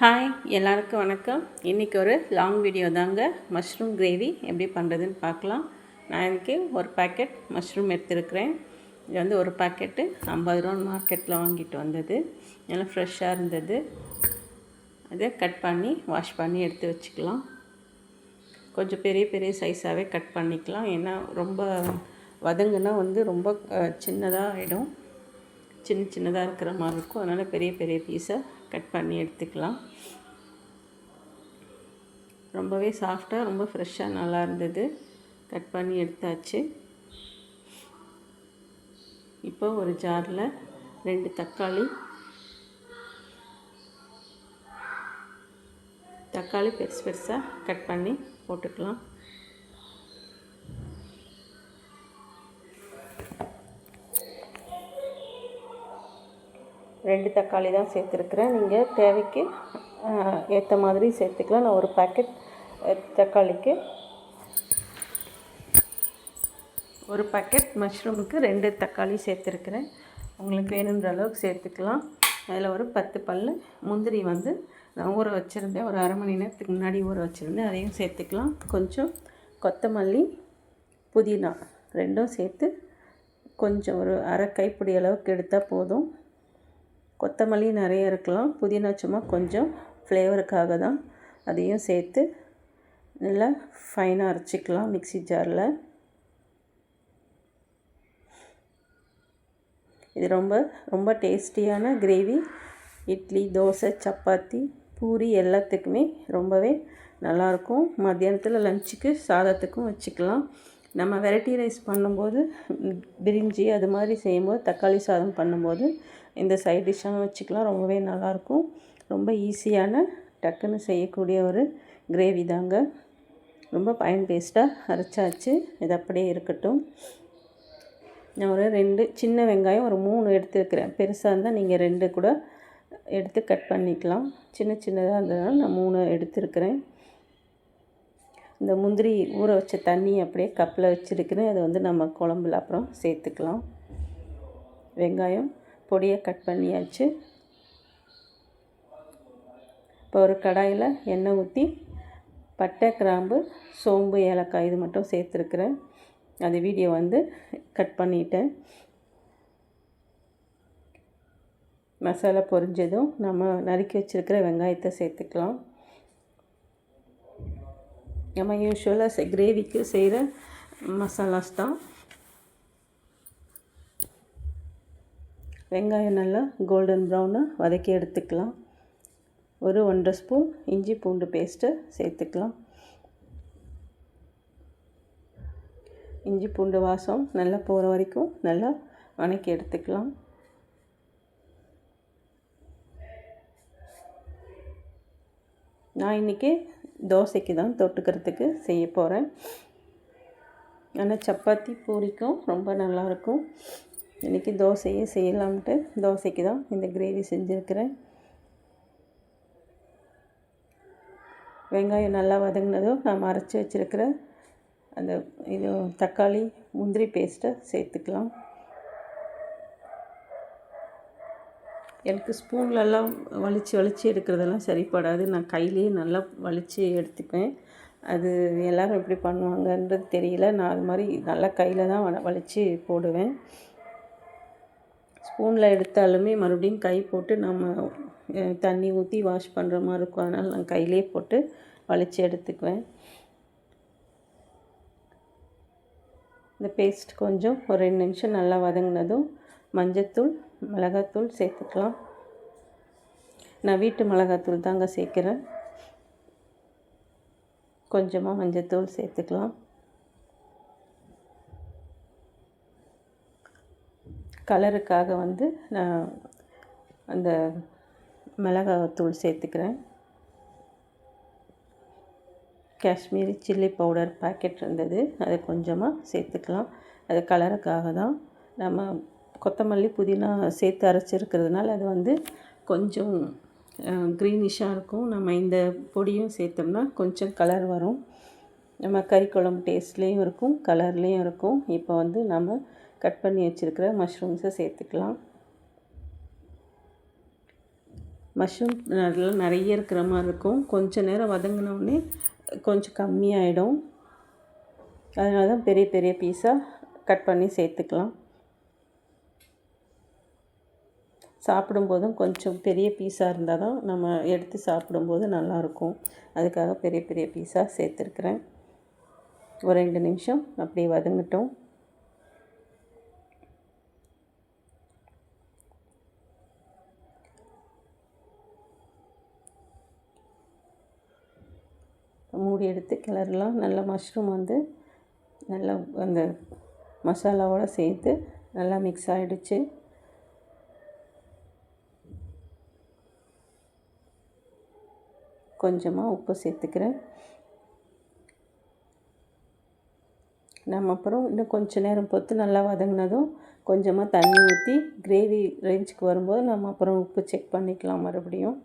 Hi எல்லாருக்கும் வணக்கம். இன்றைக்கி ஒரு லாங் வீடியோ தாங்க. மஷ்ரூம் கிரேவி எப்படி பண்ணுறதுன்னு பார்க்கலாம். நான் இன்றைக்கி ஒரு பேக்கெட் மஷ்ரூம் எடுத்துருக்கிறேன். இது வந்து ஒரு பேக்கெட்டு 50 ரூபா மார்க்கெட்டில் வாங்கிட்டு வந்தது. நல்லா ஃப்ரெஷ்ஷாக இருந்தது. அதை கட் பண்ணி வாஷ் பண்ணி எடுத்து வச்சுக்கலாம். கொஞ்சம் பெரிய பெரிய சைஸாகவே கட் பண்ணிக்கலாம். ஏன்னா ரொம்ப வதங்குனா வந்து ரொம்ப சின்னதாக ஆகிடும். சின்னதாக இருக்கிற மாதிரி இருக்கும். அதனால் பெரிய பெரிய பீஸை கட் பண்ணி எடுத்துக்கலாம். ரொம்பவே சாஃப்டாக ரொம்ப ஃப்ரெஷ்ஷாக நல்லா இருந்தது. கட் பண்ணி எடுத்தாச்சு. இப்போ ஒரு ஜாரில் 2 தக்காளி பெருசாக கட் பண்ணி போட்டுக்கலாம். ரெண்டு தக்காளி தான் சேர்த்துருக்குறேன். நீங்கள் தேவைக்கு ஏற்ற மாதிரி சேர்த்துக்கலாம். நான் ஒரு பேக்கெட் தக்காளிக்கு ஒரு பேக்கெட் மஷ்ரூமுக்கு 2 தக்காளி சேர்த்துருக்குறேன். உங்களுக்கு வேணுன்ற அளவுக்கு சேர்த்துக்கலாம். அதில் ஒரு 10 பல் முந்திரி வந்து நான் ஊற வச்சுருந்தேன். ஒரு அரை மணி நேரத்துக்கு முன்னாடி ஊற வச்சுருந்தேன். அதையும் சேர்த்துக்கலாம். கொஞ்சம் கொத்தமல்லி, புதினா ரெண்டும் சேர்த்து கொஞ்சம் ஒரு அரை கைப்பிடி அளவுக்கு எடுத்தால் போதும். கொத்தமல்லி நிறைய இருக்கலாம். புதினா சும்மா கொஞ்சம் ஃப்ளேவருக்காக தான். அதையும் சேர்த்து நல்லா ஃபைனாக அரைச்சிக்கலாம் மிக்ஸி ஜாரில். இது ரொம்ப டேஸ்டியான கிரேவி. இட்லி, தோசை, சப்பாத்தி, பூரி எல்லாத்துக்குமே ரொம்பவே நல்லாயிருக்கும். மத்தியானத்தில் லஞ்சுக்கு சாதத்துக்கும் வச்சுக்கலாம். நம்ம வெரைட்டி ரைஸ் பண்ணும்போது பிரிஞ்சி அது மாதிரி செய்யும்போது தக்காளி சாதம் பண்ணும்போது இந்த சைட் டிஷ்ஷாகவும் வச்சுக்கலாம். ரொம்பவே நல்லாயிருக்கும். ரொம்ப ஈஸியான டக்குன்னு செய்யக்கூடிய ஒரு கிரேவி தாங்க. ரொம்ப ஃபைன் பேஸ்ட்டாக அரைச்சாச்சு. இது அப்படியே இருக்கட்டும். நான் ஒரு 2 சின்ன வெங்காயம் ஒரு 3 எடுத்துருக்கிறேன். பெருசாக இருந்தால் நீங்கள் 2 கூட எடுத்து கட் பண்ணிக்கலாம். சின்னதாக இருந்ததுனால நான் 3 எடுத்துருக்கிறேன். இந்த முந்திரி ஊற வச்ச தண்ணி அப்படியே கப்பில் வச்சுருக்கிறேன். அதை வந்து நம்ம குழம்புல அப்புறம் சேர்த்துக்கலாம். வெங்காயம் பொடியை கட் பண்ணியாச்சு. இப்போ ஒரு கடாயில் எண்ணெய் ஊற்றி பட்டை, கிராம்பு, சோம்பு, ஏலக்காய் இது மட்டும் சேர்த்துருக்குறேன். அது வீடியோ வந்து கட் பண்ணிட்டேன். மசாலா பொரிஞ்சதும் நம்ம நறுக்கி வச்சுருக்கிற வெங்காயத்தை சேர்த்துக்கலாம். நம்ம யூஸ்வலாக கிரேவிக்கு செய்கிற மசாலாஸ் தான். வெங்காயம் நல்லா கோல்டன் ப்ரௌனாக வதக்கி எடுத்துக்கலாம். ஒரு 1.5 ஸ்பூன் இஞ்சி பூண்டு பேஸ்ட்டை சேர்த்துக்கலாம். இஞ்சி பூண்டு வாசம் நல்லா போகிற வரைக்கும் நல்லா வதக்கி எடுத்துக்கலாம். நான் இன்றைக்கி தோசைக்கு தான் தொட்டுக்கிறதுக்கு செய்ய போகிறேன். ஆனால் சப்பாத்தி பூரிக்கும் ரொம்ப நல்லாயிருக்கும். இன்றைக்கி தோசையே செய்யலாம்ட்டு தோசைக்கு தான் இந்த கிரேவி செஞ்சுருக்கிறேன். வெங்காயம் நல்லா வதங்கினதும் நான் அரைச்சி வச்சுருக்கிற அந்த தக்காளி முந்திரி பேஸ்ட்டை சேர்த்துக்கலாம். எனக்கு ஸ்பூன்லலாம் வலித்து எடுக்கிறதெல்லாம் சரிப்படாது. நான் கையிலேயே நல்லா வலித்து எடுத்துப்பேன். அது எல்லோரும் எப்படி பண்ணுவாங்கன்றது தெரியல. நான் அது மாதிரி நல்லா கையில் தான் வலித்து போடுவேன். ஸ்பூனில் எடுத்தாலுமே மறுபடியும் கை போட்டு நம்ம தண்ணி ஊற்றி வாஷ் பண்ணுற மாதிரி இருக்கும். அதனால் நான் கையிலே போட்டு வலித்து எடுத்துக்குவேன். இந்த பேஸ்ட் கொஞ்சம் ஒரு 2 நிமிஷம் நல்லா வதங்கினதும் மஞ்சத்தூள், மிளகாத்தூள் சேர்த்துக்கலாம். நான் வீட்டு மிளகாத்தூள் தாங்க சேர்க்குறேன். கொஞ்சமாக மஞ்சத்தூள் சேர்த்துக்கலாம். கலருக்காக வந்து நான் அந்த மிளகாத்தூள் சேர்த்துக்கிறேன். காஷ்மீரி சில்லி பவுடர் பாக்கெட் இருந்தது, அதை கொஞ்சமாக சேர்த்துக்கலாம். அது கலருக்காக தான். நம்ம கொத்தமல்லி, புதினா சேர்த்து அரைச்சிருக்கிறதுனால அது வந்து கொஞ்சம் க்ரீனிஷாக இருக்கும். நம்ம இந்த பொடியும் சேர்த்தோம்னா கொஞ்சம் கலர் வரும். நம்ம கறி குழம்பு டேஸ்ட்லேயும் இருக்கும், கலர்லேயும் இருக்கும். இப்போ வந்து நம்ம கட் பண்ணி வச்சுருக்கிற மஷ்ரூம்ஸை சேர்த்துக்கலாம். மஷ்ரூம் நல்லா நிறைய இருக்கிற மாதிரி இருக்கும். கொஞ்சம் நேரம் வதங்கினோடனே கொஞ்சம் கம்மியாயிடும். அதனால தான் பெரிய பெரிய பீஸாக கட் பண்ணி சேர்த்துக்கலாம். சாப்பிடும்போதும் கொஞ்சம் பெரிய பீஸாக இருந்தால் தான் நம்ம எடுத்து சாப்பிடும்போது நல்லாயிருக்கும். அதுக்காக பெரிய பெரிய பீஸாக சேர்த்துருக்குறேன். ஒரு 2 நிமிஷம் அப்படியே வதங்கட்டும். மூடி எடுத்து கிளறலாம். நல்லா மஷ்ரூம் வந்து நல்லா அந்த மசாலாவோடு சேர்த்து நல்லா மிக்ஸ் ஆகிடுச்சு. கொஞ்சமாக உப்பு சேர்த்துக்கிறேன். நம்ம அப்புறம் இன்னும் கொஞ்சம் நேரம் பொறுத்து நல்லா வதங்கினதும் கொஞ்சமாக தண்ணி ஊற்றி கிரேவி ரேஞ்சுக்கு வரும்போது நம்ம அப்புறம் உப்பு செக் பண்ணிக்கலாம் மறுபடியும்.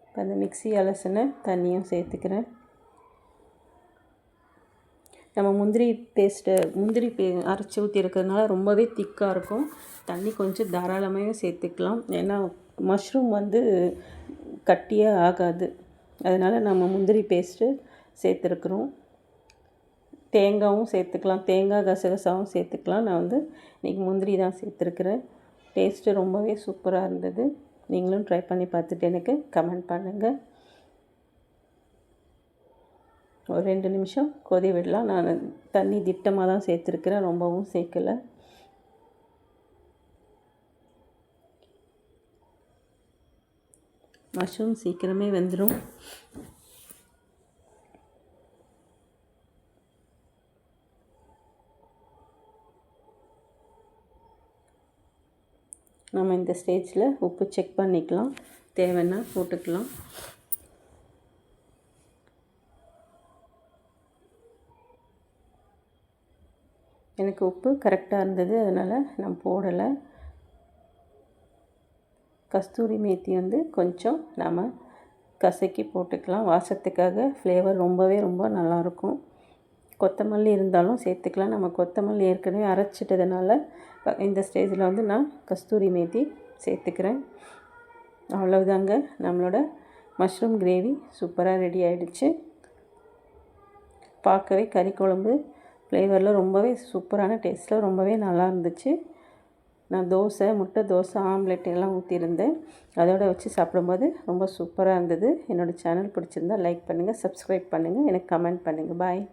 இப்போ அந்த மிக்ஸி அலசின தண்ணியும் சேர்த்துக்கிறேன். நம்ம முந்திரி அரைச்சி ஊற்றி இருக்கிறதுனால ரொம்பவே திக்காக இருக்கும். தண்ணி கொஞ்சம் தாராளமாகவே சேர்த்துக்கலாம். ஏன்னா மஷ்ரூம் வந்து கட்டியே ஆகாது. அதனால் நம்ம முந்திரி பேஸ்ட்டு சேர்த்துருக்குறோம். தேங்காயும் சேர்த்துக்கலாம். தேங்காய் கசகசாவும் சேர்த்துக்கலாம். நான் வந்து இன்றைக்கி முந்திரி தான் சேர்த்துருக்குறேன். டேஸ்ட்டு ரொம்பவே சூப்பராக இருந்தது. நீங்களும் ட்ரை பண்ணி பார்த்துட்டு எனக்கு கமெண்ட் பண்ணுங்கள். ஒரு 2 நிமிஷம் கொதி விடலாம். நான் தண்ணி திட்டமாக தான் சேர்த்துருக்குறேன், ரொம்பவும் சேர்க்கலை. மஷ்ரூம் சீக்கிரமே வெந்துடும். நம்ம இந்த ஸ்டேஜில் உப்பு செக் பண்ணிக்கலாம். தேவைன்னா போட்டுக்கலாம். எனக்கு உப்பு கரெக்டாக இருந்தது, அதனால் நான் போடலை. கஸ்தூரி மேத்தி வந்து கொஞ்சம் நாம் கசக்கி போட்டுக்கலாம். வாசத்துக்காக ஃப்ளேவர் ரொம்ப நல்லாயிருக்கும். கொத்தமல்லி இருந்தாலும் சேர்த்துக்கலாம். நம்ம கொத்தமல்லி ஏற்கனவே அரைச்சிட்டதுனால இந்த ஸ்டேஜில் வந்து நான் கஸ்தூரி மேத்தி சேர்த்துக்கிறேன். அவ்வளவுதாங்க, நம்மளோட மஷ்ரூம் கிரேவி சூப்பராக ரெடி ஆகிடுச்சு. பார்க்கவே கறி குழம்பு ஃப்ளேவரில் ரொம்பவே சூப்பரான டேஸ்ட்டில் ரொம்பவே நல்லா இருந்துச்சு. நான் முட்டை தோசை, ஆம்லெட் எல்லாம் ஊற்றியிருந்தேன். அதோடு வச்சு சாப்பிடும்போது ரொம்ப சூப்பராக இருந்தது. என்னோடய சேனல் பிடிச்சிருந்தால் லைக் பண்ணுங்கள், சப்ஸ்கிரைப் பண்ணுங்கள், எனக்கு கமெண்ட் பண்ணுங்கள். பாய்.